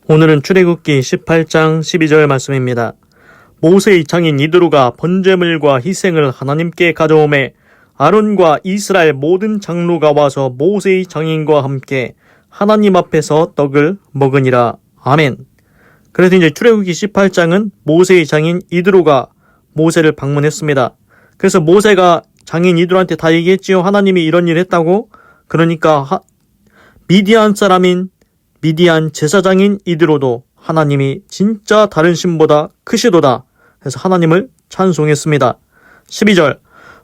오늘은 출애굽기 18장 12절 말씀입니다. 모세의 장인 이드로가 번제물과 희생을 하나님께 가져오매 아론과 이스라엘 모든 장로가 와서 모세의 장인과 함께 하나님 앞에서 떡을 먹으니라. 아멘. 그래서 이제 출애굽기 18장은 모세의 장인 이드로가 모세를 방문했습니다. 그래서 모세가 장인 이드로한테 다 얘기했지요. 하나님이 이런 일을 했다고. 그러니까 미디안 사람인 미디안 제사장인 이드로도 하나님이 진짜 다른 신보다 크시도다. 그래서 하나님을 찬송했습니다. 12절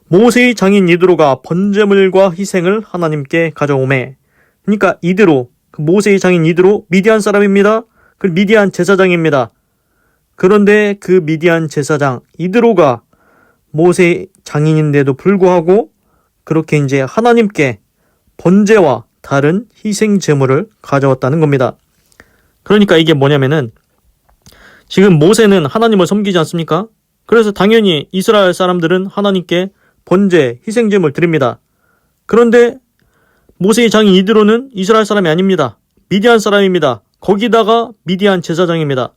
모세의 장인 이드로가 번제물과 희생을 하나님께 가져오매. 그러니까 이드로, 모세의 장인 이드로 미디안 사람입니다. 그 미디안 제사장입니다. 그런데 그 미디안 제사장 이드로가 모세 장인인데도 불구하고 그렇게 이제 하나님께 번제와 다른 희생 제물을 가져왔다는 겁니다. 그러니까 이게 뭐냐면은 지금 모세는 하나님을 섬기지 않습니까? 그래서 당연히 이스라엘 사람들은 하나님께 번제, 희생 제물 드립니다. 그런데 모세의 장인 이드로는 이스라엘 사람이 아닙니다. 미디안 사람입니다. 거기다가 미디안 제사장입니다.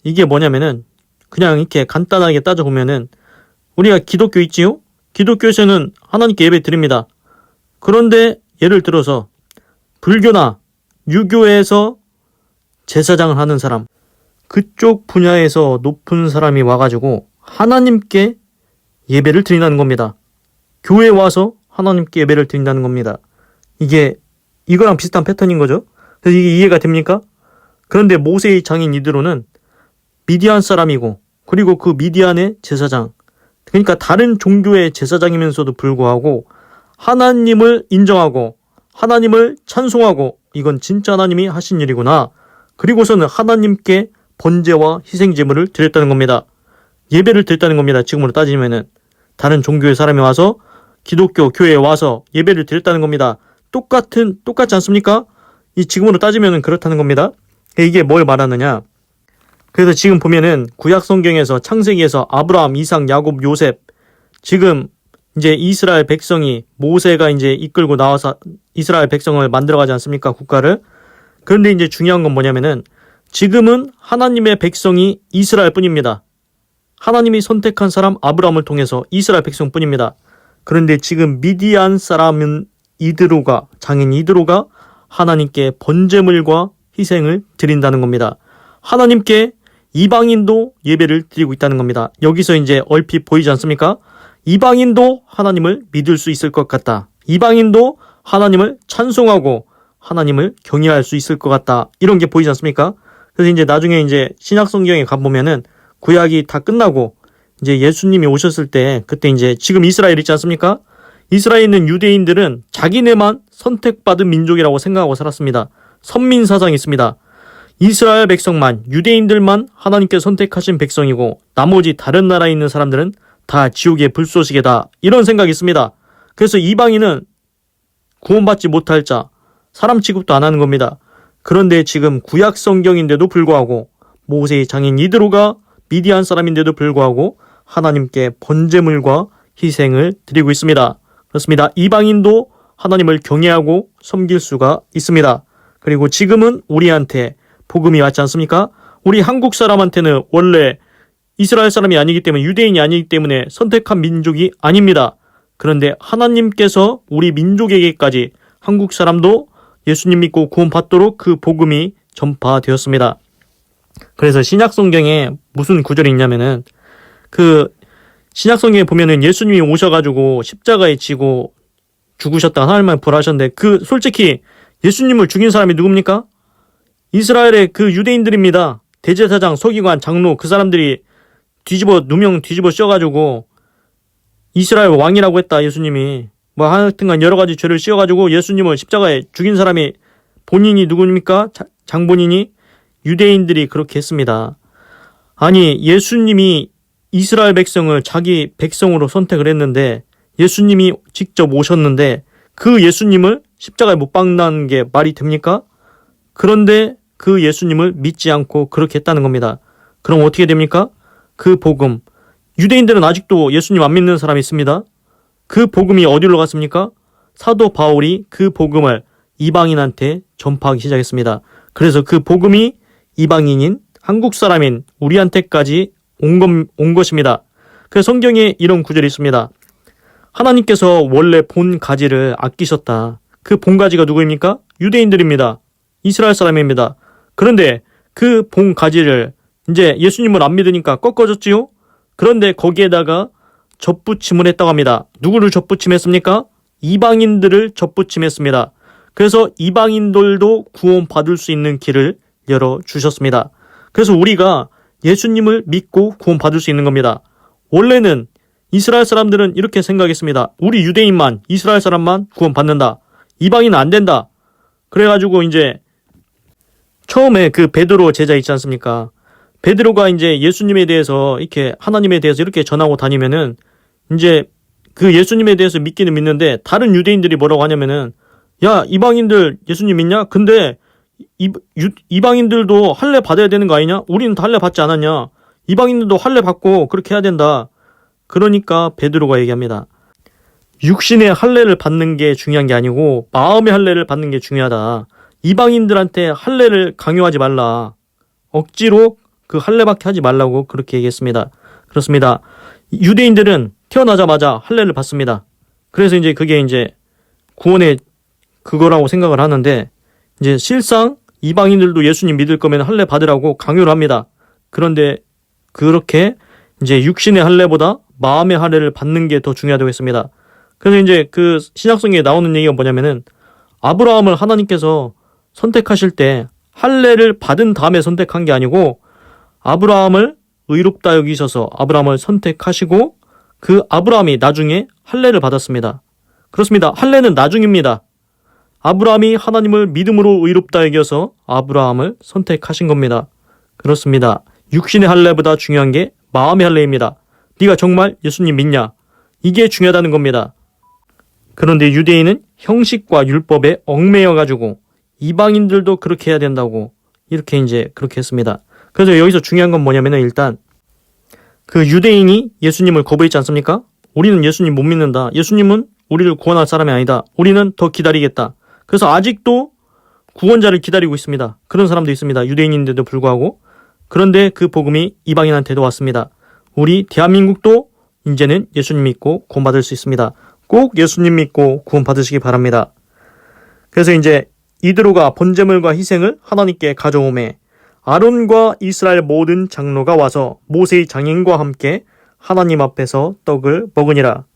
이게 뭐냐면은 그냥 이렇게 간단하게 따져보면은 우리가 기독교 있지요? 기독교에서는 하나님께 예배 드립니다. 그런데 예를 들어서 불교나 유교에서 제사장을 하는 사람, 그쪽 분야에서 높은 사람이 와가지고 하나님께 예배를 드린다는 겁니다. 교회에 와서 하나님께 예배를 드린다는 겁니다. 이거랑 비슷한 패턴인 거죠. 그래서 이게 이해가 됩니까? 그런데 모세의 장인 이드로는 미디안 사람이고 그리고 그 미디안의 제사장, 그러니까 다른 종교의 제사장이면서도 불구하고 하나님을 인정하고 하나님을 찬송하고 이건 진짜 하나님이 하신 일이구나. 그리고서는 하나님께 번제와 희생제물을 드렸다는 겁니다. 예배를 드렸다는 겁니다. 지금으로 따지면은 다른 종교의 사람이 와서 기독교 교회에 와서 예배를 드렸다는 겁니다. 똑같지 않습니까? 지금으로 따지면은 그렇다는 겁니다. 이게 뭘 말하느냐? 그래서 지금 보면은 구약 성경에서 창세기에서 아브라함, 이삭, 야곱, 요셉, 지금 이제 이스라엘 백성이 모세가 이제 이끌고 나와서 이스라엘 백성을 만들어가지 않습니까? 국가를. 그런데 이제 중요한 건 뭐냐면은 지금은 하나님의 백성이 이스라엘 뿐입니다. 하나님이 선택한 사람 아브라함을 통해서 이스라엘 백성 뿐입니다. 그런데 지금 미디안 사람은 이드로가, 장인 이드로가 하나님께 번제물과 희생을 드린다는 겁니다. 하나님께 이방인도 예배를 드리고 있다는 겁니다. 여기서 이제 얼핏 보이지 않습니까? 이방인도 하나님을 믿을 수 있을 것 같다. 이방인도 하나님을 찬송하고 하나님을 경외할 수 있을 것 같다. 이런 게 보이지 않습니까? 그래서 이제 나중에 이제 신약 성경에 가보면은 구약이 다 끝나고 이제 예수님이 오셨을 때 그때 이제 지금 이스라엘 있지 않습니까? 이스라엘에 있는 유대인들은 자기네만 선택받은 민족이라고 생각하고 살았습니다. 선민 사상이 있습니다. 이스라엘 백성만, 유대인들만 하나님께 선택하신 백성이고 나머지 다른 나라에 있는 사람들은 다 지옥의 불쏘시개다. 이런 생각이 있습니다. 그래서 이방인은 구원받지 못할 자, 사람 취급도 안 하는 겁니다. 그런데 지금 구약 성경인데도 불구하고 모세의 장인 이드로가 미디안 사람인데도 불구하고 하나님께 번제물과 희생을 드리고 있습니다. 그렇습니다. 이방인도 하나님을 경외하고 섬길 수가 있습니다. 그리고 지금은 우리한테 복음이 왔지 않습니까? 우리 한국 사람한테는 원래 이스라엘 사람이 아니기 때문에 유대인이 아니기 때문에 선택한 민족이 아닙니다. 그런데 하나님께서 우리 민족에게까지 한국 사람도 예수님 믿고 구원받도록 그 복음이 전파되었습니다. 그래서 신약성경에 무슨 구절이 있냐면은 신약성경에 보면은 예수님이 오셔가지고 십자가에 지고 죽으셨다 하나님만 부활하셨는데 솔직히 예수님을 죽인 사람이 누굽니까? 이스라엘의 그 유대인들입니다. 대제사장, 서기관, 장로 그 사람들이 누명 뒤집어 씌워가지고 이스라엘 왕이라고 했다. 예수님이 하여튼간 여러 가지 죄를 씌워가지고 예수님을 십자가에 죽인 사람이 본인이 누굽니까? 장본인이 유대인들이 그렇게 했습니다. 아니 예수님이 이스라엘 백성을 자기 백성으로 선택을 했는데 예수님이 직접 오셨는데 그 예수님을 십자가에 못 박는 게 말이 됩니까? 그런데 그 예수님을 믿지 않고 그렇게 했다는 겁니다. 그럼 어떻게 됩니까? 그 복음, 유대인들은 아직도 예수님 안 믿는 사람이 있습니다. 그 복음이 어디로 갔습니까? 사도 바울이 그 복음을 이방인한테 전파하기 시작했습니다. 그래서 그 복음이 이방인인 한국 사람인 우리한테까지 온 것입니다. 그래서 성경에 이런 구절이 있습니다. 하나님께서 원래 본 가지를 아끼셨다. 그 본 가지가 누구입니까? 유대인들입니다. 이스라엘 사람입니다. 그런데 그 본 가지를 이제 예수님을 안 믿으니까 꺾어졌지요? 그런데 거기에다가 접붙임을 했다고 합니다. 누구를 접붙임했습니까? 이방인들을 접붙임했습니다. 그래서 이방인들도 구원받을 수 있는 길을 열어주셨습니다. 그래서 우리가 예수님을 믿고 구원받을 수 있는 겁니다. 원래는 이스라엘 사람들은 이렇게 생각했습니다. 우리 유대인만, 이스라엘 사람만 구원받는다. 이방인은 안 된다. 그래가지고 이제 처음에 그 베드로 제자 있지 않습니까? 베드로가 이제 예수님에 대해서 이렇게 하나님에 대해서 이렇게 전하고 다니면은 이제 그 예수님에 대해서 믿기는 믿는데 다른 유대인들이 뭐라고 하냐면은 야, 이방인들 예수님 믿냐? 근데 이방인들도 할례 받아야 되는 거 아니냐? 우리는 다 할례 받지 않았냐? 이방인들도 할례 받고 그렇게 해야 된다. 그러니까 베드로가 얘기합니다. 육신의 할례를 받는 게 중요한 게 아니고 마음의 할례를 받는 게 중요하다. 이방인들한테 할례를 강요하지 말라. 억지로 그 할례밖에 하지 말라고 그렇게 얘기했습니다. 그렇습니다. 유대인들은 태어나자마자 할례를 받습니다. 그래서 이제 그게 이제 구원의 그거라고 생각을 하는데 이제 실상 이방인들도 예수님 믿을 거면 할례 받으라고 강요를 합니다. 그런데 그렇게 이제 육신의 할례보다 마음의 할례를 받는 게 더 중요하다고 했습니다. 그래서 이제 그 신약성경에 나오는 얘기가 뭐냐면은 아브라함을 하나님께서 선택하실 때 할례를 받은 다음에 선택한 게 아니고 아브라함을 의롭다 여기셔서 아브라함을 선택하시고 그 아브라함이 나중에 할례를 받았습니다. 그렇습니다. 할례는 나중입니다. 아브라함이 하나님을 믿음으로 의롭다 여겨서 아브라함을 선택하신 겁니다. 그렇습니다. 육신의 할례보다 중요한 게 마음의 할례입니다. 네가 정말 예수님 믿냐? 이게 중요하다는 겁니다. 그런데 유대인은 형식과 율법에 얽매여가지고 이방인들도 그렇게 해야 된다고 이렇게 이제 그렇게 했습니다. 그래서 여기서 중요한 건 뭐냐면은 일단 그 유대인이 예수님을 거부했지 않습니까? 우리는 예수님 못 믿는다. 예수님은 우리를 구원할 사람이 아니다. 우리는 더 기다리겠다. 그래서 아직도 구원자를 기다리고 있습니다. 그런 사람도 있습니다. 유대인인데도 불구하고. 그런데 그 복음이 이방인한테도 왔습니다. 우리 대한민국도 이제는 예수님 믿고 구원받을 수 있습니다. 꼭 예수님 믿고 구원받으시기 바랍니다. 그래서 이제 이드로가 번제물과 희생을 하나님께 가져오매 아론과 이스라엘 모든 장로가 와서 모세의 장인과 함께 하나님 앞에서 떡을 먹으니라.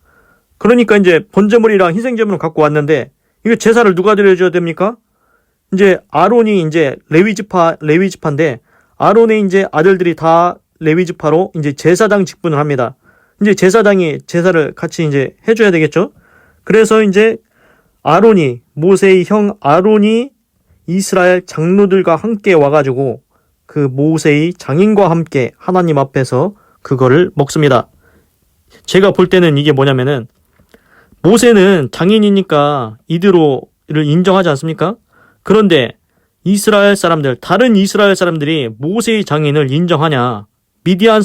그러니까 이제 번제물이랑 희생제물을 갖고 왔는데 이거 제사를 누가 드려줘야 됩니까? 이제 아론이 이제 레위지파인데 아론의 이제 아들들이 다 레위지파로 이제 제사장 직분을 합니다. 이제 제사장이 제사를 같이 이제 해줘야 되겠죠? 그래서 이제 아론이, 모세의 형 아론이 이스라엘 장로들과 함께 와가지고 그 모세의 장인과 함께 하나님 앞에서 그거를 먹습니다. 제가 볼 때는 이게 뭐냐면은 모세는 장인이니까 이드로를 인정하지 않습니까? 그런데 이스라엘 사람들, 다른 이스라엘 사람들이 모세의 장인을 인정하냐? 미디안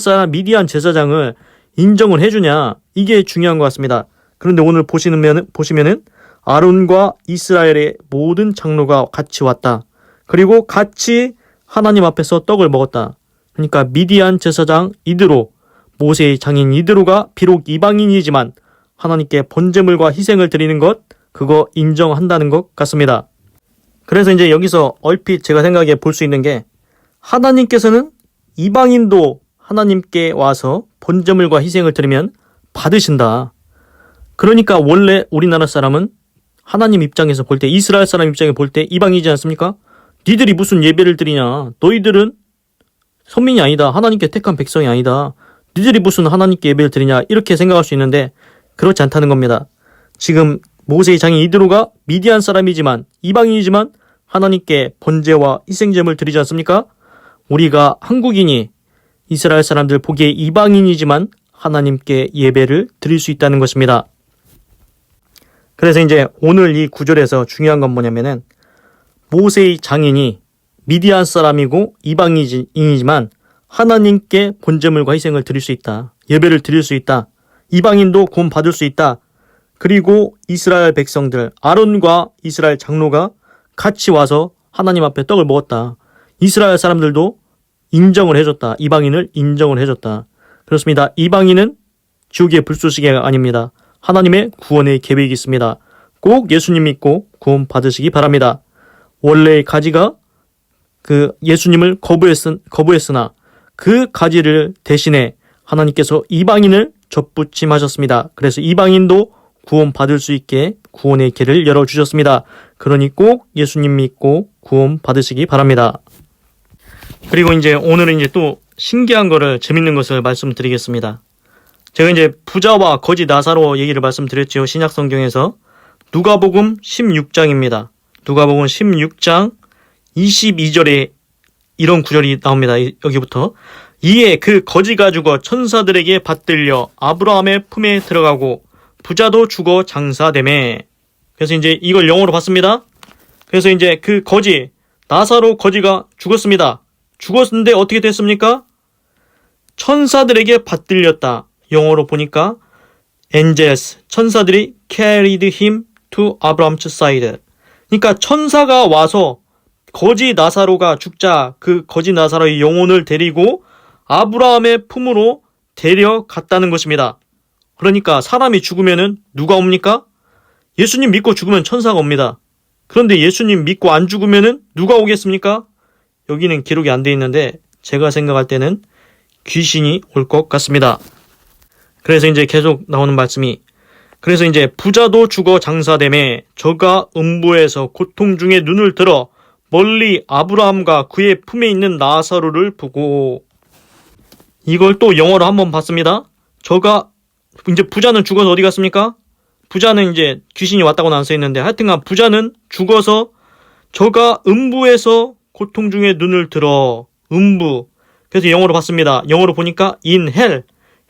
제사장을 인정을 해주냐? 이게 중요한 것 같습니다. 그런데 오늘 보시면은 아론과 이스라엘의 모든 장로가 같이 왔다. 그리고 같이 하나님 앞에서 떡을 먹었다. 그러니까 미디안 제사장 이드로, 모세의 장인 이드로가 비록 이방인이지만 하나님께 번제물과 희생을 드리는 것, 그거 인정한다는 것 같습니다. 그래서 이제 여기서 얼핏 제가 생각해 볼 수 있는 게 하나님께서는 이방인도 하나님께 와서 번제물과 희생을 드리면 받으신다. 그러니까 원래 우리나라 사람은 하나님 입장에서 볼 때, 이스라엘 사람 입장에 볼 때 이방이지 않습니까? 니들이 무슨 예배를 드리냐? 너희들은 선민이 아니다. 하나님께 택한 백성이 아니다. 니들이 무슨 하나님께 예배를 드리냐? 이렇게 생각할 수 있는데 그렇지 않다는 겁니다. 지금 모세의 장인 이드로가 미디안 사람이지만 이방인이지만 하나님께 번제와 희생제물 드리지 않습니까? 우리가 한국인이 이스라엘 사람들 보기에 이방인이지만 하나님께 예배를 드릴 수 있다는 것입니다. 그래서 이제 오늘 이 구절에서 중요한 건 뭐냐면은 모세의 장인이 미디안 사람이고 이방인이지만 하나님께 번제물과 희생을 드릴 수 있다. 예배를 드릴 수 있다. 이방인도 구원받을 수 있다. 그리고 이스라엘 백성들, 아론과 이스라엘 장로가 같이 와서 하나님 앞에 떡을 먹었다. 이스라엘 사람들도 인정을 해줬다. 이방인을 인정을 해줬다. 그렇습니다. 이방인은 지옥의 불쏘시개가 아닙니다. 하나님의 구원의 계획이 있습니다. 꼭 예수님 믿고 구원 받으시기 바랍니다. 원래의 가지가 그 예수님을 거부했으나 그 가지를 대신에 하나님께서 이방인을 접붙임하셨습니다. 그래서 이방인도 구원 받을 수 있게 구원의 길을 열어주셨습니다. 그러니 꼭 예수님 믿고 구원 받으시기 바랍니다. 그리고 이제 오늘은 이제 또 신기한 거를 재밌는 것을 말씀드리겠습니다. 제가 이제 부자와 거지 나사로 얘기를 말씀드렸죠. 신약 성경에서 누가복음 16장입니다. 누가복음 16장 22절에 이런 구절이 나옵니다. 여기부터 이에 그 거지가 죽어 천사들에게 받들려 아브라함의 품에 들어가고 부자도 죽어 장사되매. 그래서 이제 이걸 영어로 봤습니다. 그래서 이제 그 거지 나사로 거지가 죽었습니다. 죽었는데 어떻게 됐습니까? 천사들에게 받들렸다. 영어로 보니까 angels, 천사들이 carried him to Abraham's side. 그러니까 천사가 와서 거지 나사로가 죽자 그 거지 나사로의 영혼을 데리고 아브라함의 품으로 데려갔다는 것입니다. 그러니까 사람이 죽으면은 누가 옵니까? 예수님 믿고 죽으면 천사가 옵니다. 그런데 예수님 믿고 안 죽으면은 누가 오겠습니까? 여기는 기록이 안 돼 있는데 제가 생각할 때는 귀신이 올 것 같습니다. 그래서 이제 계속 나오는 말씀이 그래서 이제 부자도 죽어 장사되매 저가 음부에서 고통 중에 눈을 들어 멀리 아브라함과 그의 품에 있는 나사로를 보고. 이걸 또 영어로 한번 봤습니다. 저가 이제 부자는 죽어서 어디 갔습니까? 부자는 이제 귀신이 왔다고는 안 써있는데 하여튼간 부자는 죽어서 저가 음부에서 고통 중에 눈을 들어. 음부. 그래서 영어로 봤습니다. 영어로 보니까 in hell.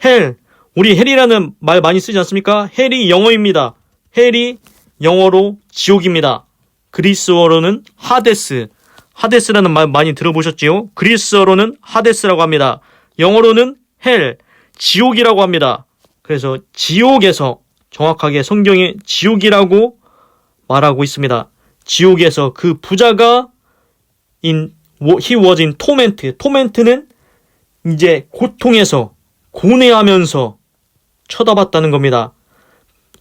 hell. 우리 헬이라는 말 많이 쓰지 않습니까? 헬이 영어입니다. 헬이 영어로 지옥입니다. 그리스어로는 하데스. 하데스라는 말 많이 들어보셨지요? 그리스어로는 하데스라고 합니다. 영어로는 헬, 지옥이라고 합니다. 그래서 지옥에서 정확하게 성경에 지옥이라고 말하고 있습니다. 지옥에서 그 부자가 he was in torment. torment는 이제 고통에서 고뇌하면서 쳐다봤다는 겁니다.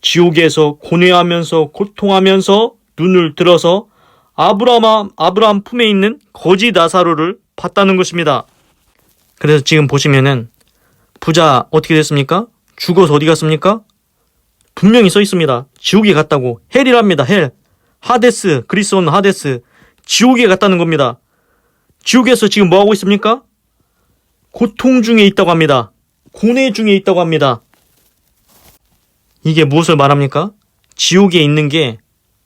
지옥에서 고뇌하면서 고통하면서 눈을 들어서 아브라함 품에 있는 거지 나사로를 봤다는 것입니다. 그래서 지금 보시면은 부자 어떻게 됐습니까? 죽어서 어디 갔습니까? 분명히 써 있습니다. 지옥에 갔다고. 헬이랍니다. 헬. 하데스. 그리스어는 하데스. 지옥에 갔다는 겁니다. 지옥에서 지금 뭐 하고 있습니까? 고통 중에 있다고 합니다. 고뇌 중에 있다고 합니다. 이게 무엇을 말합니까? 지옥에 있는 게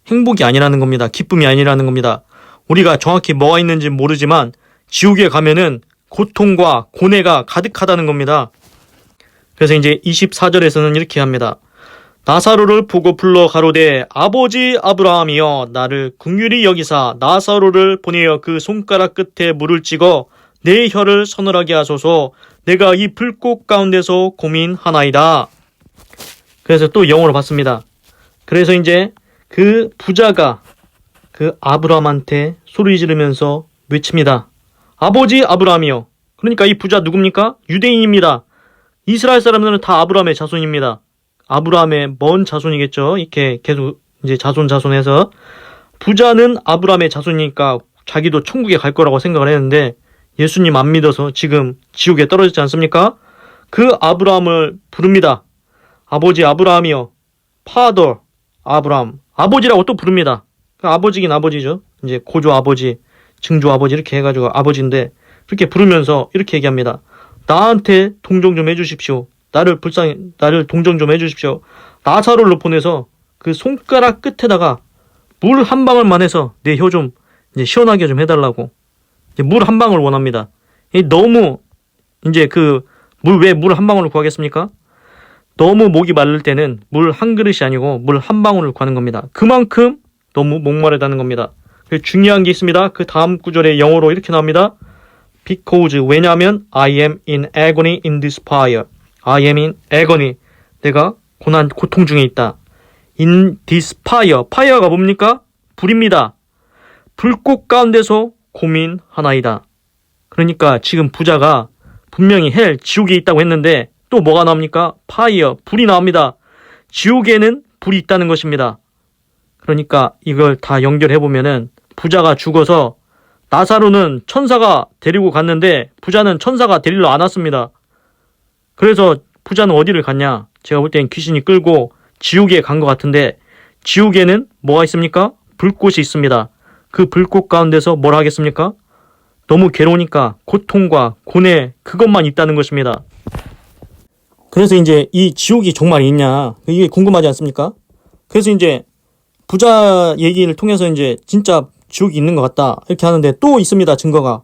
행복이 아니라는 겁니다. 기쁨이 아니라는 겁니다. 우리가 정확히 뭐가 있는지 모르지만 지옥에 가면은 고통과 고뇌가 가득하다는 겁니다. 그래서 이제 24절에서는 이렇게 합니다. 나사로를 보고 불러 가로되 아버지 아브라함이여 나를 긍휼히 여기사 나사로를 보내어 그 손가락 끝에 물을 찍어 내 혀를 서늘하게 하소서. 내가 이 불꽃 가운데서 고민하나이다. 그래서 또 영어로 봤습니다. 그래서 이제 그 부자가 그 아브라함한테 소리 지르면서 외칩니다. 아버지 아브라함이요. 그러니까 이 부자 누굽니까? 유대인입니다. 이스라엘 사람들은 다 아브라함의 자손입니다. 아브라함의 먼 자손이겠죠. 이렇게 계속 이제 자손해서 부자는 아브라함의 자손이니까 자기도 천국에 갈 거라고 생각을 했는데 예수님 안 믿어서 지금 지옥에 떨어졌지 않습니까? 그 아브라함을 부릅니다. 아버지 아브라함이요. 파더 아브라함. 아버지라고 또 부릅니다. 아버지긴 아버지죠. 이제 고조 아버지, 증조 아버지 이렇게 해가지고 아버지인데 그렇게 부르면서 이렇게 얘기합니다. 나한테 동정 좀 해주십시오. 나를 동정 좀 해주십시오. 나사로를 보내서 그 손가락 끝에다가 물 한 방울만 해서 내 혀 좀 이제 시원하게 좀 해달라고. 물 한 방울 원합니다. 너무 이제 왜 물 한 방울을 구하겠습니까? 너무 목이 마를 때는 물 한 그릇이 아니고 물 한 방울을 구하는 겁니다. 그만큼 너무 목마르다는 겁니다. 중요한 게 있습니다. 그 다음 구절에 영어로 이렇게 나옵니다. Because 왜냐하면 I am in agony in this fire. I am in agony. 내가 고통 중에 있다. In this fire. fire가 뭡니까? 불입니다. 불꽃 가운데서 고민하나이다. 그러니까 지금 부자가 분명히 헬, 지옥에 있다고 했는데 또 뭐가 나옵니까? 파이어, 불이 나옵니다. 지옥에는 불이 있다는 것입니다. 그러니까 이걸 다 연결해보면은 부자가 죽어서 나사로는 천사가 데리고 갔는데 부자는 천사가 데리러 안 왔습니다. 그래서 부자는 어디를 갔냐? 제가 볼 땐 귀신이 끌고 지옥에 간 것 같은데 지옥에는 뭐가 있습니까? 불꽃이 있습니다. 그 불꽃 가운데서 뭘 하겠습니까? 너무 괴로우니까 고통과 고뇌 그것만 있다는 것입니다. 그래서 이제 이 지옥이 정말 있냐 이게 궁금하지 않습니까? 그래서 이제 부자 얘기를 통해서 이제 진짜 지옥이 있는 것 같다 이렇게 하는데 또 있습니다. 증거가.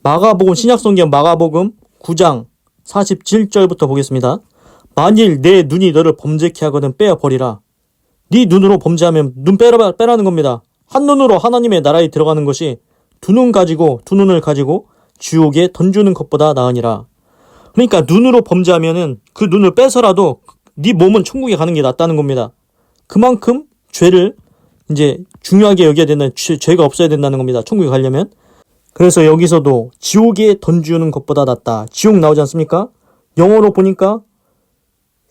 마가복음 신약성경 마가복음 9장 47절부터 보겠습니다. 만일 내 눈이 너를 범죄케 하거든 빼어버리라. 네 눈으로 범죄하면 눈 빼라는 겁니다. 한 눈으로 하나님의 나라에 들어가는 것이 두 눈을 가지고 지옥에 던지는 것보다 나으니라. 그러니까 눈으로 범죄하면은 그 눈을 빼서라도 네 몸은 천국에 가는 게 낫다는 겁니다. 그만큼 죄를 이제 중요하게 여겨야 된다는 죄가 없어야 된다는 겁니다. 천국에 가려면. 그래서 여기서도 지옥에 던지는 것보다 낫다. 지옥 나오지 않습니까? 영어로 보니까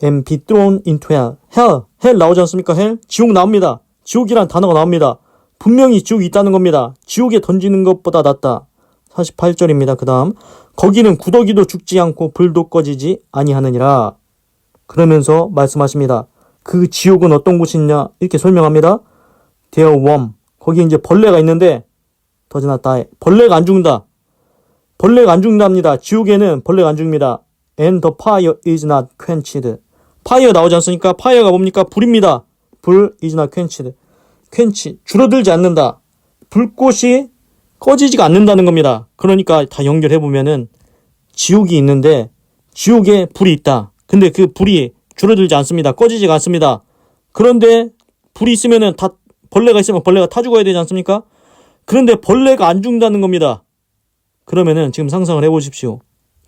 and be thrown into hell. hell 나오지 않습니까? hell. 지옥 나옵니다. 지옥이란 단어가 나옵니다. 분명히 지옥이 있다는 겁니다. 지옥에 던지는 것보다 낫다. 48절입니다. 그 다음 거기는 구더기도 죽지 않고 불도 꺼지지 아니하느니라. 그러면서 말씀하십니다. 그 지옥은 어떤 곳이냐 이렇게 설명합니다. There worm. 거기 이제 벌레가 있는데 does not die. 벌레가 안 죽는다. 벌레가 안 죽는답니다. 지옥에는 벌레가 안 죽습니다. And the fire is not quenched. 파이어 나오지 않습니까? 파이어가 뭡니까? 불입니다. 불 is not quenched. 줄어들지 않는다. 불꽃이 꺼지지가 않는다는 겁니다. 그러니까 다 연결해보면은 지옥이 있는데 지옥에 불이 있다. 근데 그 불이 줄어들지 않습니다. 꺼지지가 않습니다. 그런데 불이 있으면은 다 벌레가 있으면 벌레가 타 죽어야 되지 않습니까? 그런데 벌레가 안 죽는다는 겁니다. 그러면은 지금 상상을 해보십시오.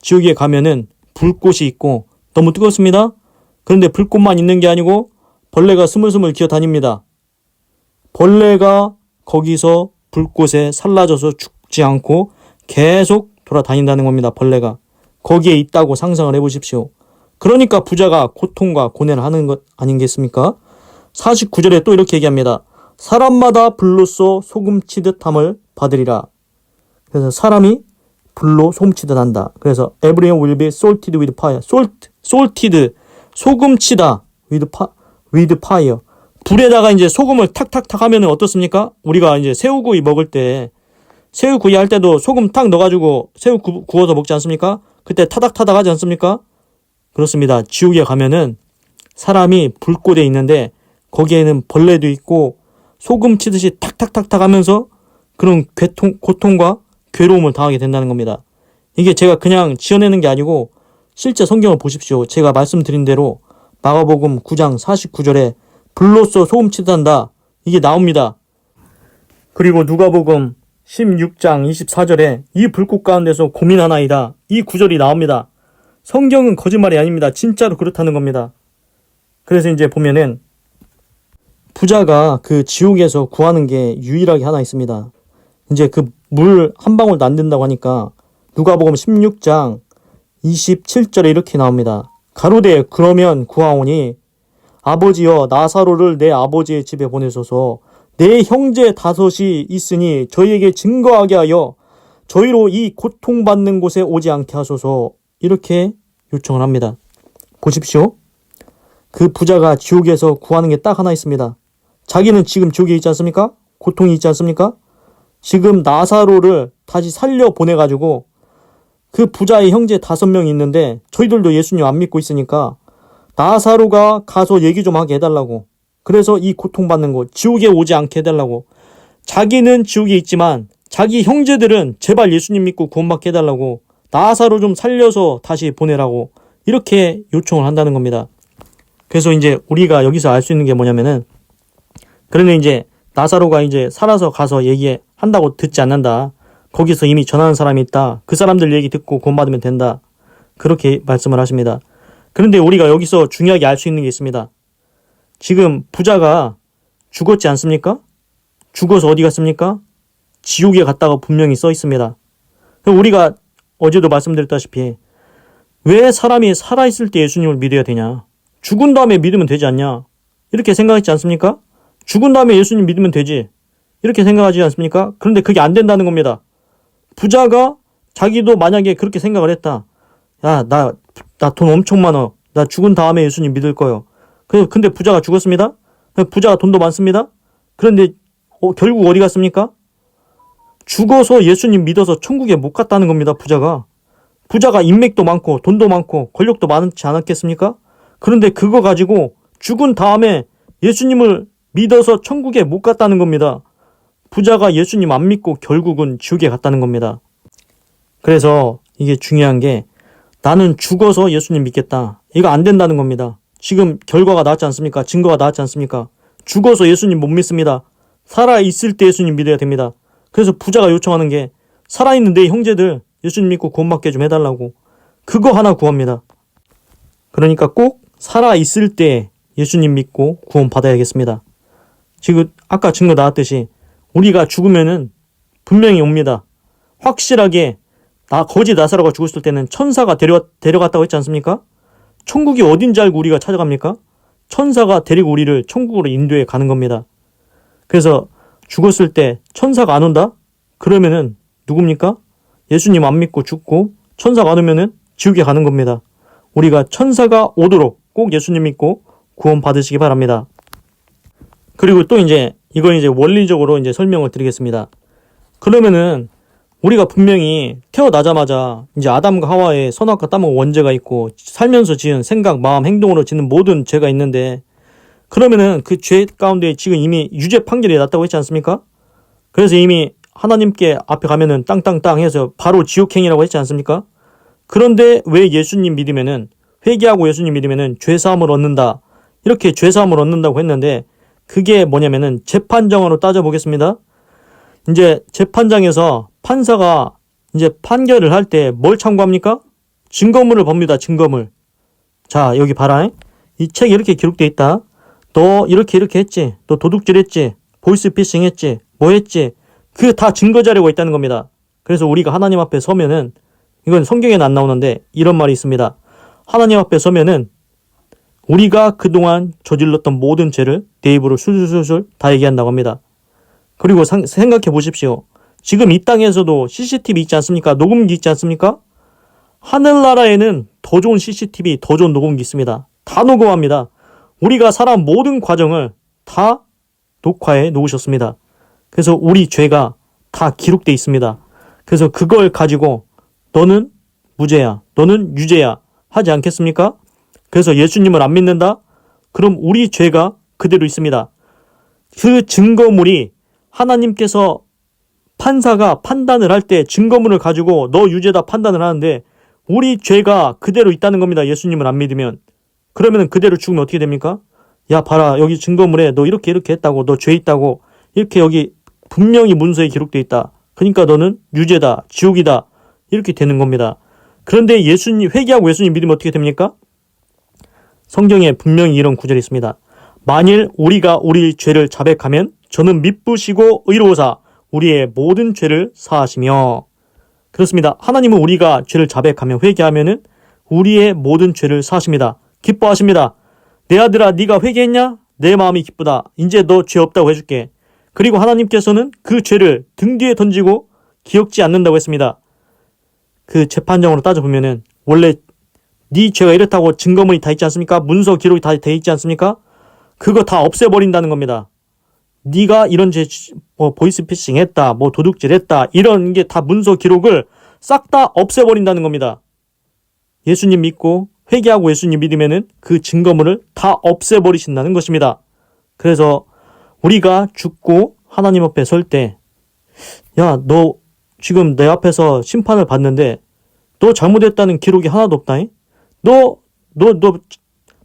지옥에 가면은 불꽃이 있고 너무 뜨겁습니다. 그런데 불꽃만 있는 게 아니고 벌레가 스물스물 기어다닙니다. 벌레가 거기서 불꽃에 살라져서 죽지 않고 계속 돌아다닌다는 겁니다. 벌레가. 거기에 있다고 상상을 해보십시오. 그러니까 부자가 고통과 고뇌를 하는 것 아니겠습니까? 49절에 또 이렇게 얘기합니다. 사람마다 불로써 소금 치듯 함을 받으리라. 그래서 사람이 불로 소금 치듯 한다. 그래서 everyone will be salted with fire. salted, 소금 치다 with fire. 불에다가 이제 소금을 탁탁탁 하면 어떻습니까? 우리가 이제 새우구이 먹을 때, 새우구이 할 때도 소금 탁 넣어가지고 새우 구워서 먹지 않습니까? 그때 타닥타닥 하지 않습니까? 그렇습니다. 지옥에 가면은 사람이 불꽃에 있는데 거기에는 벌레도 있고 소금 치듯이 탁탁탁탁 하면서 그런 고통과 괴로움을 당하게 된다는 겁니다. 이게 제가 그냥 지어내는 게 아니고 실제 성경을 보십시오. 제가 말씀드린 대로 마가복음 9장 49절에 불로써 소금 치듯한다. 이게 나옵니다. 그리고 누가복음 16장 24절에 이 불꽃 가운데서 고민하나이다. 이 구절이 나옵니다. 성경은 거짓말이 아닙니다. 진짜로 그렇다는 겁니다. 그래서 이제 보면은 부자가 그 지옥에서 구하는 게 유일하게 하나 있습니다. 이제 그 물 한 방울도 안 된다고 하니까 누가복음 16장 27절에 이렇게 나옵니다. 가로되 그러면 구하오니 아버지여 나사로를 내 아버지의 집에 보내소서. 내 형제 다섯이 있으니 저희에게 증거하게 하여 저희로 이 고통받는 곳에 오지 않게 하소서. 이렇게 요청을 합니다. 보십시오. 그 부자가 지옥에서 구하는 게 딱 하나 있습니다. 자기는 지금 지옥에 있지 않습니까? 고통이 있지 않습니까? 지금 나사로를 다시 살려 보내가지고 그 부자의 형제 5명이 있는데 저희들도 예수님 안 믿고 있으니까 나사로가 가서 얘기 좀 하게 해달라고. 그래서 이 고통받는 곳 지옥에 오지 않게 해달라고. 자기는 지옥에 있지만 자기 형제들은 제발 예수님 믿고 구원받게 해달라고. 나사로 좀 살려서 다시 보내라고. 이렇게 요청을 한다는 겁니다. 그래서 이제 우리가 여기서 알 수 있는 게 뭐냐면은 그러면 이제 나사로가 이제 살아서 가서 얘기한다고 듣지 않는다. 거기서 이미 전하는 사람이 있다. 그 사람들 얘기 듣고 구원받으면 된다. 그렇게 말씀을 하십니다. 그런데 우리가 여기서 중요하게 알 수 있는 게 있습니다. 지금 부자가 죽었지 않습니까? 죽어서 어디 갔습니까? 지옥에 갔다가 분명히 써 있습니다. 우리가 어제도 말씀드렸다시피 왜 사람이 살아있을 때 예수님을 믿어야 되냐? 죽은 다음에 믿으면 되지 않냐? 이렇게 생각했지 않습니까? 죽은 다음에 예수님 믿으면 되지. 이렇게 생각하지 않습니까? 그런데 그게 안 된다는 겁니다. 부자가 자기도 만약에 그렇게 생각을 했다. 야, 나 돈 엄청 많아. 나 죽은 다음에 예수님 믿을 거예요. 근데 부자가 죽었습니다? 부자가 돈도 많습니다? 그런데 결국 어디 갔습니까? 죽어서 예수님 믿어서 천국에 못 갔다는 겁니다. 부자가 인맥도 많고 돈도 많고 권력도 많지 않았겠습니까? 그런데 그거 가지고 죽은 다음에 예수님을 믿어서 천국에 못 갔다는 겁니다. 부자가 예수님 안 믿고 결국은 지옥에 갔다는 겁니다. 그래서 이게 중요한 게 나는 죽어서 예수님 믿겠다. 이거 안 된다는 겁니다. 지금 결과가 나왔지 않습니까? 증거가 나왔지 않습니까? 죽어서 예수님 못 믿습니다. 살아있을 때 예수님 믿어야 됩니다. 그래서 부자가 요청하는 게 살아있는 내 형제들 예수님 믿고 구원받게 좀 해달라고. 그거 하나 구합니다. 그러니까 꼭 살아있을 때 예수님 믿고 구원받아야겠습니다. 지금 아까 증거 나왔듯이 우리가 죽으면은 분명히 옵니다. 확실하게 거지 나사로가 죽었을 때는 천사가 데려갔다고 했지 않습니까? 천국이 어딘지 알고 우리가 찾아갑니까? 천사가 데리고 우리를 천국으로 인도해 가는 겁니다. 그래서 죽었을 때 천사가 안 온다? 그러면은 누굽니까? 예수님 안 믿고 죽고 천사가 안 오면은 지옥에 가는 겁니다. 우리가 천사가 오도록 꼭 예수님 믿고 구원 받으시기 바랍니다. 그리고 또 이건 원리적으로 설명을 드리겠습니다. 그러면은 우리가 분명히 태어나자마자 아담과 하와의 선악과 탐욕 원죄가 있고 살면서 지은 생각, 마음, 행동으로 짓는 모든 죄가 있는데 그러면은 그 죄 가운데 지금 이미 유죄 판결이 났다고 했지 않습니까? 그래서 이미 하나님께 앞에 가면은 땅땅땅 해서 바로 지옥행이라고 했지 않습니까? 그런데 왜 예수님 믿으면은 회개하고 예수님 믿으면은 죄사함을 얻는다. 이렇게 죄사함을 얻는다고 했는데 그게 뭐냐면은 재판정으로 따져보겠습니다. 재판장에서 판사가 판결을 할 때 뭘 참고합니까? 증거물을 봅니다. 증거물. 자, 여기 봐라. 이 책에 이렇게 기록돼 있다. 너 이렇게 했지. 너 도둑질 했지. 보이스피싱 했지. 뭐 했지. 그게 다 증거 자료가 있다는 겁니다. 그래서 우리가 하나님 앞에 서면은 이건 성경에는 안 나오는데 이런 말이 있습니다. 하나님 앞에 서면은 우리가 그동안 저질렀던 모든 죄를 내 입으로 술술술 다 얘기한다고 합니다. 그리고 생각해 보십시오. 지금 이 땅에서도 CCTV 있지 않습니까? 녹음기 있지 않습니까? 하늘나라에는 더 좋은 CCTV, 더 좋은 녹음기 있습니다. 다 녹음합니다. 우리가 살아온 모든 과정을 다 녹화해 놓으셨습니다. 그래서 우리 죄가 다 기록돼 있습니다. 그래서 그걸 가지고 너는 무죄야, 너는 유죄야 하지 않겠습니까? 그래서 예수님을 안 믿는다? 그럼 우리 죄가 그대로 있습니다. 그 증거물이 하나님께서 판사가 판단을 할 때 증거물을 가지고 너 유죄다 판단을 하는데 우리 죄가 그대로 있다는 겁니다. 예수님을 안 믿으면. 그러면 그대로 죽으면 어떻게 됩니까? 야, 봐라. 여기 증거물에 너 이렇게 했다고. 너 죄 있다고. 이렇게 여기 분명히 문서에 기록되어 있다. 그러니까 너는 유죄다. 지옥이다. 이렇게 되는 겁니다. 그런데 회개하고 예수님 믿으면 어떻게 됩니까? 성경에 분명히 이런 구절이 있습니다. 만일 우리가 우리 죄를 자백하면 저는 미쁘시고 의로우사 우리의 모든 죄를 사하시며. 그렇습니다. 하나님은 우리가 죄를 자백하며 회개하면은 우리의 모든 죄를 사하십니다. 기뻐하십니다. 내 아들아 네가 회개했냐? 내 마음이 기쁘다. 이제 너 죄 없다고 해줄게. 그리고 하나님께서는 그 죄를 등 뒤에 던지고 기억지 않는다고 했습니다. 그 재판정으로 따져보면은 원래 네 죄가 이렇다고 증거물이 다 있지 않습니까? 문서 기록이 다 돼 있지 않습니까? 그거 다 없애버린다는 겁니다. 네가 이런 죄, 보이스피싱 했다, 도둑질 했다, 이런 게 다 문서 기록을 싹 다 없애버린다는 겁니다. 예수님 믿고 회개하고 예수님 믿으면은 그 증거물을 다 없애버리신다는 것입니다. 그래서 우리가 죽고 하나님 앞에 설 때, 야, 너 지금 내 앞에서 심판을 받는데 너 잘못했다는 기록이 하나도 없다. 너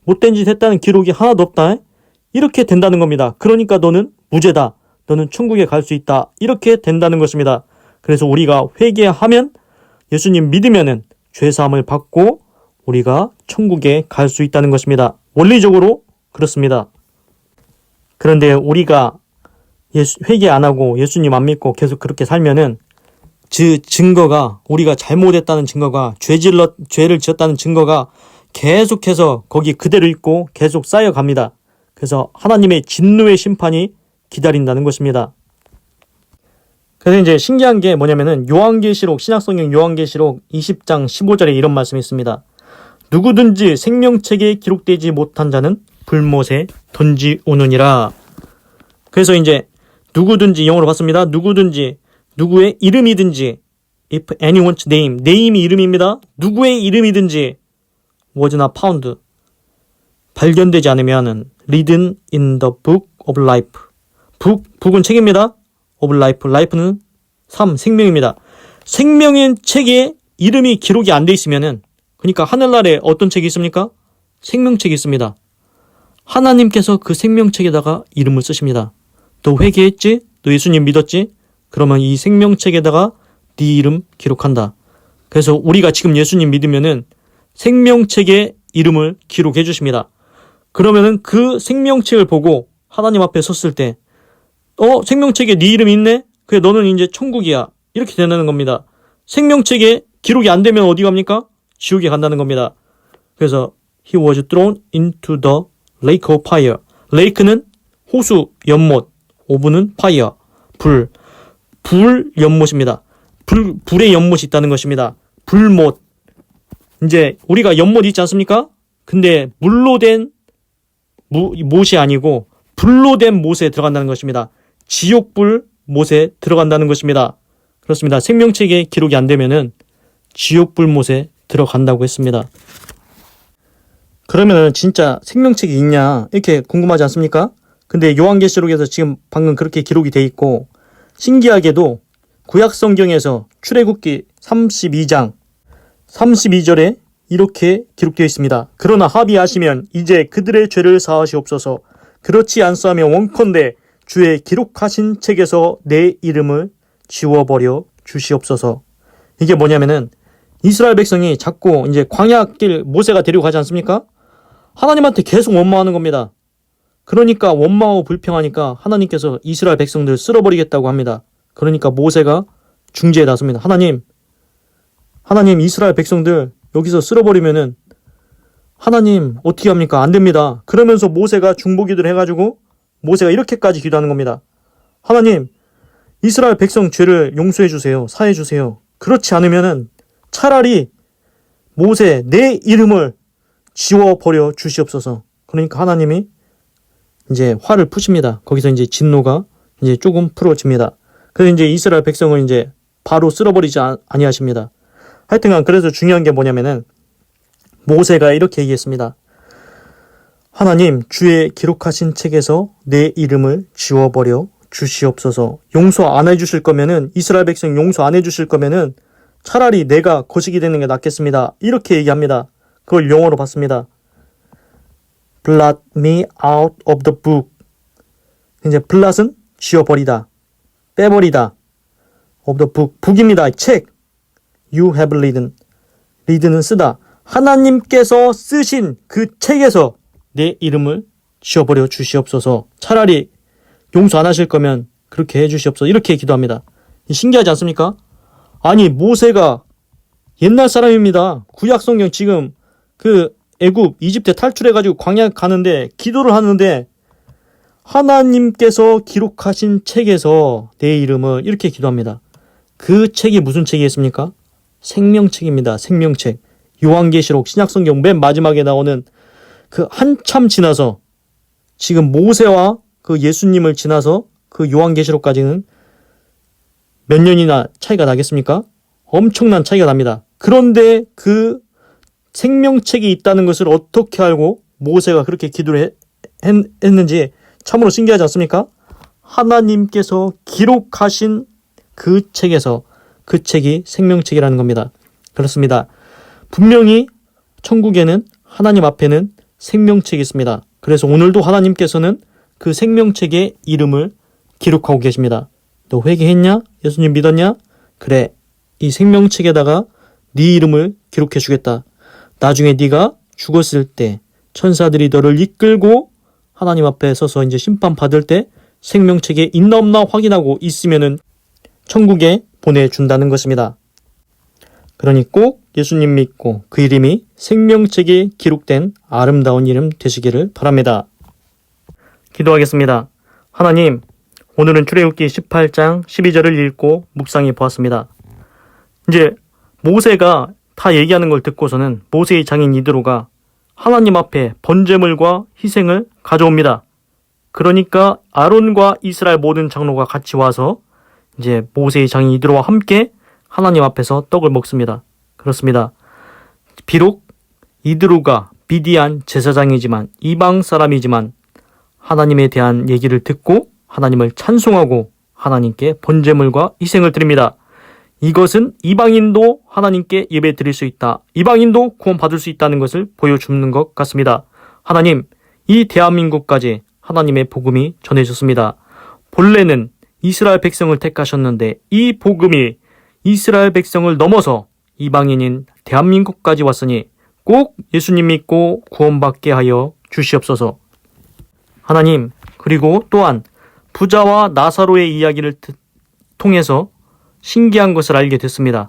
못된 짓 했다는 기록이 하나도 없다. 이렇게 된다는 겁니다. 그러니까 너는 무죄다. 너는 천국에 갈 수 있다. 이렇게 된다는 것입니다. 그래서 우리가 회개하면 예수님 믿으면은 죄사함을 받고 우리가 천국에 갈 수 있다는 것입니다. 원리적으로 그렇습니다. 그런데 우리가 회개 안 하고 예수님 안 믿고 계속 그렇게 살면은 증거가, 우리가 잘못했다는 증거가, 죄를 지었다는 증거가 계속해서 거기 그대로 있고 계속 쌓여갑니다. 그래서 하나님의 진노의 심판이 기다린다는 것입니다. 그래서 이제 신기한 게 뭐냐면은 요한계시록, 신약성경 요한계시록 20장 15절에 이런 말씀이 있습니다. 누구든지 생명책에 기록되지 못한 자는 불못에 던지오느니라. 그래서 이제 누구든지, 영어로 봤습니다. 누구든지, 누구의 이름이든지, if anyone's name, name이 이름입니다. 누구의 이름이든지 was not found, 발견되지 않으면 written in the book of life. book은 책입니다. of life, life는 삶, 생명입니다. 생명의 책에 이름이 기록이 안 돼 있으면은, 그러니까 하늘나라에 어떤 책이 있습니까? 생명책이 있습니다. 하나님께서 그 생명책에다가 이름을 쓰십니다. 너 회개했지? 너 예수님 믿었지? 그러면 이 생명책에다가 네 이름 기록한다. 그래서 우리가 지금 예수님 믿으면은 생명책에 이름을 기록해 주십니다. 그러면은 그 생명책을 보고 하나님 앞에 섰을 때, 생명책에 네 이름이 있네? 그래, 너는 이제 천국이야. 이렇게 된다는 겁니다. 생명책에 기록이 안 되면 어디 갑니까? 지옥에 간다는 겁니다. 그래서 he was thrown into the lake of fire. lake는 호수, 연못, 오브는 fire, 불 연못입니다. 불의 연못이 있다는 것입니다. 불못. 이제 우리가 연못 있지 않습니까? 근데 물로 된 못이 아니고 불로 된 못에 들어간다는 것입니다. 지옥불 못에 들어간다는 것입니다. 그렇습니다. 생명책에 기록이 안 되면은 지옥불 못에 들어간다고 했습니다. 그러면은 진짜 생명책이 있냐 이렇게 궁금하지 않습니까? 근데 요한계시록에서 지금 방금 그렇게 기록이 돼 있고, 신기하게도 구약성경에서 출애굽기 32장 32절에 이렇게 기록되어 있습니다. 그러나 합의하시면 이제 그들의 죄를 사하시옵소서. 그렇지 않사하면 원컨대 주의 기록하신 책에서 내 이름을 지워버려 주시옵소서. 이게 뭐냐면은 이스라엘 백성이 자꾸 이제 광야길 모세가 데리고 가지 않습니까? 하나님한테 계속 원망하는 겁니다. 그러니까 원망하고 불평하니까 하나님께서 이스라엘 백성들을 쓸어버리겠다고 합니다. 그러니까 모세가 중재에 나섭니다. 하나님 이스라엘 백성들 여기서 쓸어버리면은 하나님 어떻게 합니까? 안 됩니다. 그러면서 모세가 중보기도를 해가지고 모세가 이렇게까지 기도하는 겁니다. 하나님 이스라엘 백성 죄를 용서해 주세요. 사해 주세요. 그렇지 않으면은 차라리 모세 내 이름을 지워버려 주시옵소서. 그러니까 하나님이 이제 화를 푸십니다. 거기서 이제 진노가 이제 조금 풀어집니다. 그래서 이제 이스라엘 백성을 이제 바로 쓸어버리지 아니하십니다. 하여튼간 그래서 중요한 게 뭐냐면은 모세가 이렇게 얘기했습니다. 하나님 주의 기록하신 책에서 내 이름을 지워버려 주시옵소서. 용서 안 해주실 거면은, 이스라엘 백성 용서 안 해주실 거면은 차라리 내가 거식이 되는 게 낫겠습니다. 이렇게 얘기합니다. 그걸 영어로 봤습니다. Blot me out of the book. 이제 blot은 지워버리다, 빼버리다. of the book, book입니다. 책. You have written. read는 쓰다. 하나님께서 쓰신 그 책에서 내 이름을 지워버려 주시옵소서. 차라리 용서 안 하실 거면 그렇게 해주시옵소서. 이렇게 기도합니다. 신기하지 않습니까? 아니 모세가 옛날 사람입니다. 구약성경 지금 그 애굽 이집트 탈출해가지고 광야 가는데 기도를 하는데 하나님께서 기록하신 책에서 내 이름을 이렇게 기도합니다. 그 책이 무슨 책이겠습니까? 생명책입니다. 생명책. 요한계시록 신약성경 맨 마지막에 나오는 그 한참 지나서 지금 모세와 그 예수님을 지나서 그 요한계시록까지는 몇 년이나 차이가 나겠습니까? 엄청난 차이가 납니다. 그런데 그 생명책이 있다는 것을 어떻게 알고 모세가 그렇게 기도를 했는지 참으로 신기하지 않습니까? 하나님께서 기록하신 그 책에서, 그 책이 생명책이라는 겁니다. 그렇습니다. 분명히 천국에는, 하나님 앞에는 생명책이 있습니다. 그래서 오늘도 하나님께서는 그 생명책의 이름을 기록하고 계십니다. 너 회개했냐? 예수님 믿었냐? 그래, 이 생명책에다가 네 이름을 기록해 주겠다. 나중에 네가 죽었을 때 천사들이 너를 이끌고 하나님 앞에 서서 이제 심판 받을 때 생명책에 있나 없나 확인하고 있으면은 천국에 보내준다는 것입니다. 그러니 꼭 예수님 믿고 그 이름이 생명책에 기록된 아름다운 이름 되시기를 바랍니다. 기도하겠습니다. 하나님, 오늘은 출애굽기 18장 12절을 읽고 묵상해 보았습니다. 이제 모세가 다 얘기하는 걸 듣고서는 모세의 장인 이드로가 하나님 앞에 번제물과 희생을 가져옵니다. 그러니까 아론과 이스라엘 모든 장로가 같이 와서 이제 모세의 장인 이드로와 함께 하나님 앞에서 떡을 먹습니다. 그렇습니다. 비록 이드로가 미디안 제사장이지만 이방 사람이지만 하나님에 대한 얘기를 듣고 하나님을 찬송하고 하나님께 번제물과 희생을 드립니다. 이것은 이방인도 하나님께 예배 드릴 수 있다. 이방인도 구원받을 수 있다는 것을 보여주는 것 같습니다. 하나님, 이 대한민국까지 하나님의 복음이 전해졌습니다. 본래는 이스라엘 백성을 택하셨는데 이 복음이 이스라엘 백성을 넘어서 이방인인 대한민국까지 왔으니 꼭 예수님 믿고 구원받게 하여 주시옵소서. 하나님, 그리고 또한 부자와 나사로의 이야기를 통해서 신기한 것을 알게 됐습니다.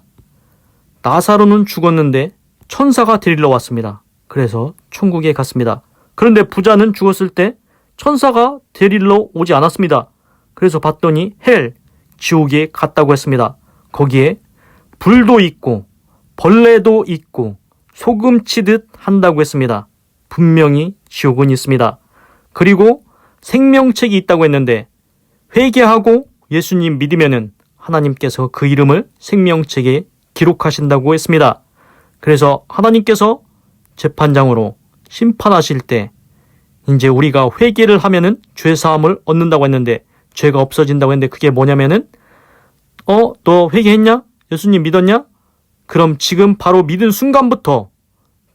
나사로는 죽었는데 천사가 데리러 왔습니다. 그래서 천국에 갔습니다. 그런데 부자는 죽었을 때 천사가 데리러 오지 않았습니다. 그래서 봤더니 헬, 지옥에 갔다고 했습니다. 거기에 불도 있고 벌레도 있고 소금 치듯 한다고 했습니다. 분명히 지옥은 있습니다. 그리고 생명책이 있다고 했는데 회개하고 예수님 믿으면은 하나님께서 그 이름을 생명책에 기록하신다고 했습니다. 그래서 하나님께서 재판장으로 심판하실 때 이제 우리가 회개를 하면은 죄사함을 얻는다고 했는데 죄가 없어진다고 했는데 그게 뭐냐면은 너 회개했냐? 예수님 믿었냐? 그럼 지금 바로 믿은 순간부터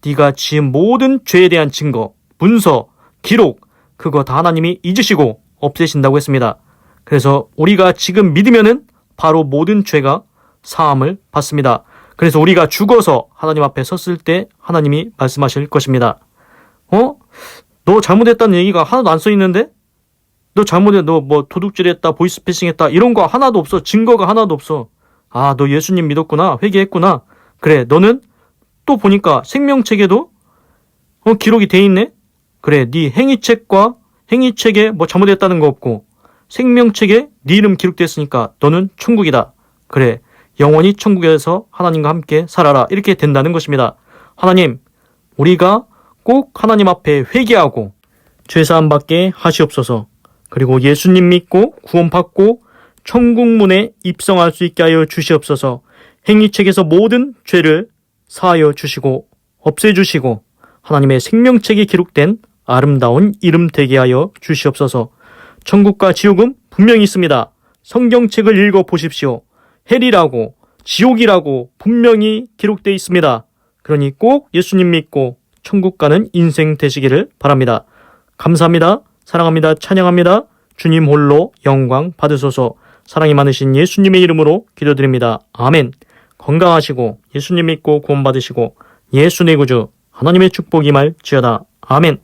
네가 지은 모든 죄에 대한 증거, 문서, 기록 그거 다 하나님이 잊으시고 없애신다고 했습니다. 그래서 우리가 지금 믿으면은 바로 모든 죄가 사함을 받습니다. 그래서 우리가 죽어서 하나님 앞에 섰을 때 하나님이 말씀하실 것입니다. 너 잘못했다는 얘기가 하나도 안 써 있는데? 너 뭐 도둑질했다, 보이스피싱했다 이런 거 하나도 없어. 증거가 하나도 없어. 아, 너 예수님 믿었구나. 회개했구나. 그래, 너는 또 보니까 생명책에도 기록이 돼 있네? 그래, 네 행위책에 뭐 잘못했다는 거 없고 생명책에 네 이름 기록됐으니까 너는 천국이다. 그래, 영원히 천국에서 하나님과 함께 살아라. 이렇게 된다는 것입니다. 하나님, 우리가 꼭 하나님 앞에 회개하고 죄사함 받게 하시옵소서. 그리고 예수님 믿고 구원받고 천국문에 입성할 수 있게 하여 주시옵소서. 행위책에서 모든 죄를 사하여 주시고 없애주시고 하나님의 생명책에 기록된 아름다운 이름 되게 하여 주시옵소서. 천국과 지옥은 분명히 있습니다. 성경책을 읽어보십시오. 헬이라고 지옥이라고 분명히 기록되어 있습니다. 그러니 꼭 예수님 믿고 천국 가는 인생 되시기를 바랍니다. 감사합니다. 사랑합니다. 찬양합니다. 주님 홀로 영광 받으소서. 사랑이 많으신 예수님의 이름으로 기도드립니다. 아멘. 건강하시고 예수님 믿고 구원받으시고 예수 내 구주 하나님의 축복이 임할지어다. 아멘.